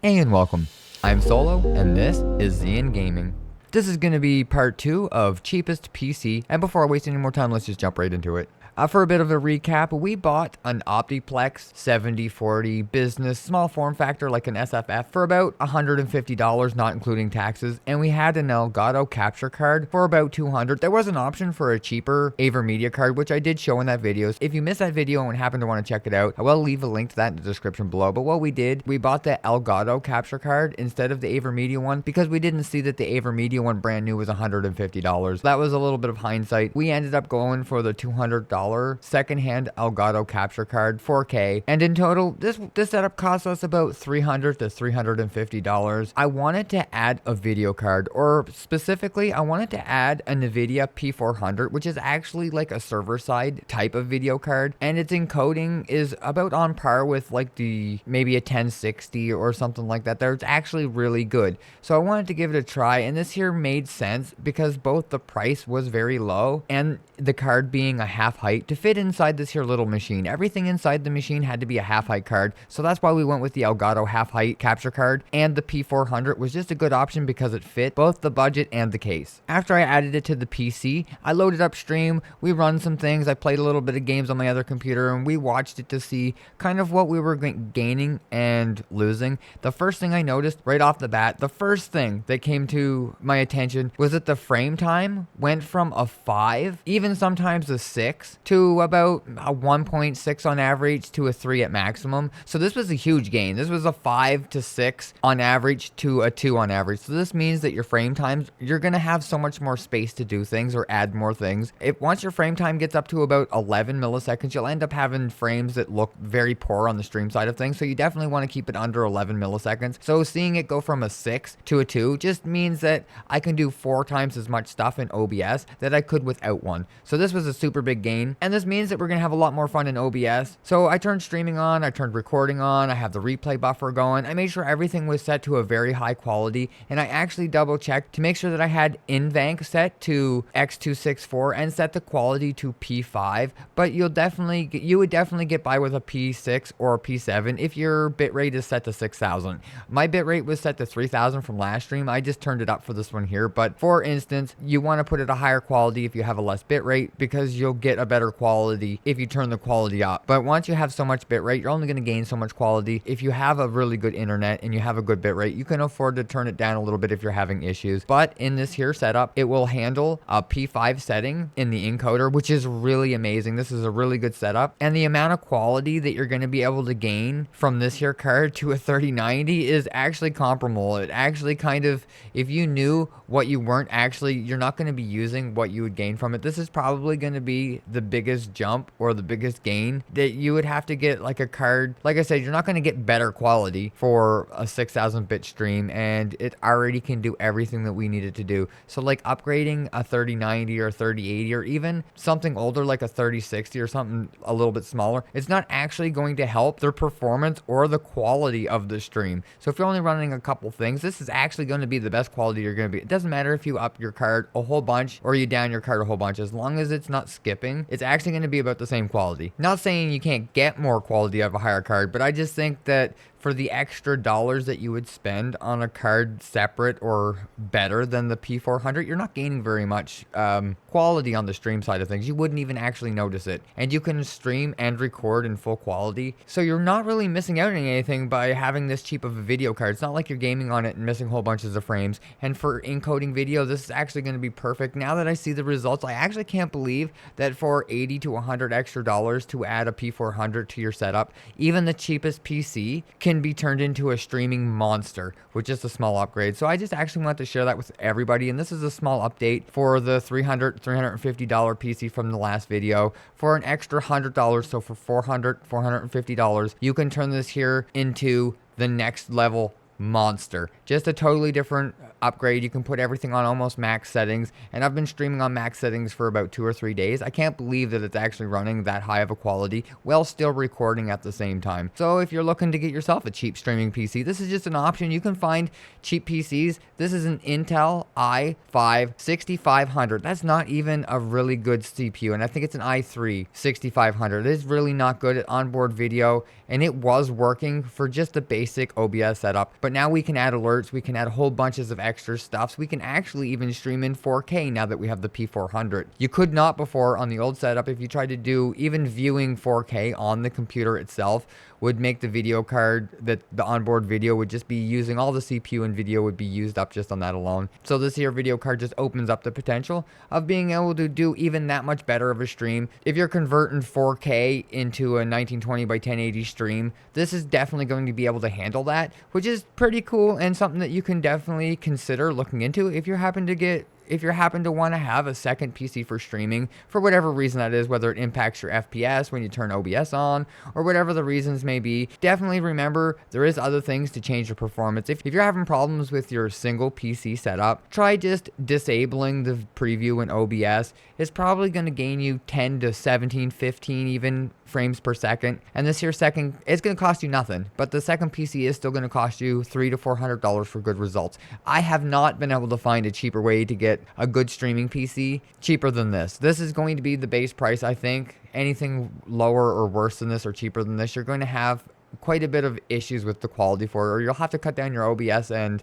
And welcome. I'm Solo, and this is Zian Gaming. This is going to be part 2 of cheapest PC, and before I waste any more time, let's just jump right into it. For a bit of a recap, we bought an Optiplex 7040 business small form factor like an SFF for about $150, not including taxes, and we had an Elgato capture card for about $200. There was an option for a cheaper AverMedia card, which I did show in that video. If you missed that video and happen to want to check it out, I will leave a link to that in the description below. But what we did, we bought the Elgato capture card instead of the AverMedia one because we didn't see that the AverMedia one brand new was $150. That was a little bit of hindsight. We ended up going for the $200 secondhand Elgato capture card, 4K, and in total this setup cost us about $300 to $350. I wanted to add a video card, or specifically I wanted to add a NVIDIA P400, which is actually like a server side type of video card, and its encoding is about on par with like the maybe a 1060 or something like that. It's actually really good, so I wanted to give it a try, and this here made sense because both the price was very low and the card being a half height to fit inside this here little machine. Everything inside the machine had to be a half height card, so that's why we went with the Elgato half height capture card, and the P400 was just a good option because it fit both the budget and the case. After I added it to the PC, I loaded up Stream, we run some things, I played a little bit of games on my other computer, and we watched it to see kind of what we were gaining and losing. The first thing I noticed right off the bat, the first thing that came to my attention was that the frame time went from a 5, even sometimes a 6, to about a 1.6 on average to a 3 at maximum. So this was a huge gain. This was a 5 to 6 on average to a 2 on average. So this means that your frame times, you're going to have so much more space to do things or add more things. Once your frame time gets up to about 11 milliseconds, you'll end up having frames that look very poor on the stream side of things. So you definitely want to keep it under 11 milliseconds. So seeing it go from a 6 to a 2 just means that I can do 4 times as much stuff in OBS that I could without one. So this was a super big gain, and this means that we're going to have a lot more fun in OBS. So I turned streaming on, I turned recording on, I have the replay buffer going. I made sure everything was set to a very high quality, and I actually double checked to make sure that I had Nvenc set to X264 and set the quality to P5, but you would definitely get by with a P6 or a P7 if your bitrate is set to 6000. My bitrate was set to 3000 from last stream. I just turned it up for this one here, but for instance, you want to put it a higher quality if you have a less bitrate because you'll get a better quality if you turn the quality up. But once you have so much bitrate, you're only going to gain so much quality. If you have a really good internet and you have a good bitrate, you can afford to turn it down a little bit if you're having issues. But in this here setup, it will handle a P5 setting in the encoder, which is really amazing. This is a really good setup, and the amount of quality that you're going to be able to gain from this here card to a 3090 is actually comparable. It actually kind of, if you knew what you weren't actually, you're not going to be using what you would gain from it. This is probably going to be the biggest jump or the biggest gain that you would have to get like a card. Like I said, you're not going to get better quality for a 6000 bit stream, and it already can do everything that we need it to do. So like upgrading a 3090 or 3080 or even something older like a 3060 or something a little bit smaller, it's not actually going to help their performance or the quality of the stream. So if you're only running a couple things, this is actually going to be the best quality you're going to be. It doesn't matter if you up your card a whole bunch or you down your card a whole bunch. As long as it's not skipping, it's actually going to be about the same quality. Not saying you can't get more quality out of a higher card, but I just think that for the extra dollars that you would spend on a card separate or better than the P400, you're not gaining very much quality on the stream side of things. You wouldn't even actually notice it. And you can stream and record in full quality. So you're not really missing out on anything by having this cheap of a video card. It's not like you're gaming on it and missing whole bunches of frames. And for encoding video, this is actually going to be perfect. Now that I see the results, I actually can't believe that for 80 to 100 extra dollars to add a P400 to your setup, even the cheapest PC can be turned into a streaming monster with just a small upgrade. So I just actually want to share that with everybody, and this is a small update for the $350 PC from the last video. For an extra $100, so for $450, you can turn this here into the next level monster. Just a totally different upgrade. You can put everything on almost max settings, and I've been streaming on max settings for about 2 or 3 days. I can't believe that it's actually running that high of a quality while still recording at the same time. So if you're looking to get yourself a cheap streaming PC, this is just an option. You can find cheap PCs. This is an Intel i5 6500. That's not even a really good CPU, and I think it's an i3 6500. It is really not good at onboard video, and it was working for just the basic OBS setup. But now we can add alerts, we can add whole bunches of extra stuff, so we can actually even stream in 4K now that we have the P400. You could not before on the old setup. If you tried to do even viewing 4K on the computer itself, would make the video card, that the onboard video would just be using all the CPU, and video would be used up just on that alone. So this here video card just opens up the potential of being able to do even that much better of a stream. If you're converting 4K into a 1920 by 1080 stream, this is definitely going to be able to handle that, which is pretty cool and something that you can definitely consider looking into if you happen to want to have a second PC for streaming, for whatever reason that is, whether it impacts your FPS when you turn OBS on, or whatever the reasons may be. Definitely remember, there is other things to change the performance. If you're having problems with your single PC setup, try just disabling the preview in OBS. It's probably going to gain you 10 to 17, 15 even frames per second, and this here second, it's going to cost you nothing, but the second PC is still going to cost you $300 to $400 for good results. I have not been able to find a cheaper way to get a good streaming PC cheaper than this. This is going to be the base price, I think. Anything lower or worse than this or cheaper than this, you're going to have quite a bit of issues with the quality for it, or you'll have to cut down your OBS and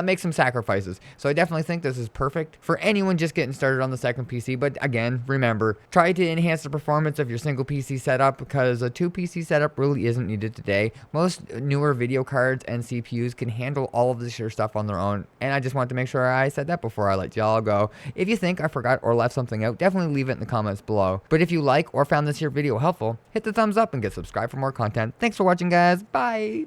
make some sacrifices. So I definitely think this is perfect for anyone just getting started on the second PC. But again, remember, try to enhance the performance of your single PC setup, because a 2 PC setup really isn't needed today. Most newer video cards and CPUs can handle all of this here stuff on their own, and I just wanted to make sure I said that before I let y'all go. If you think I forgot or left something out, definitely leave it in the comments below. But if you like or found this here video helpful, hit the thumbs up and get subscribed for more content. Thanks for watching, guys. Bye.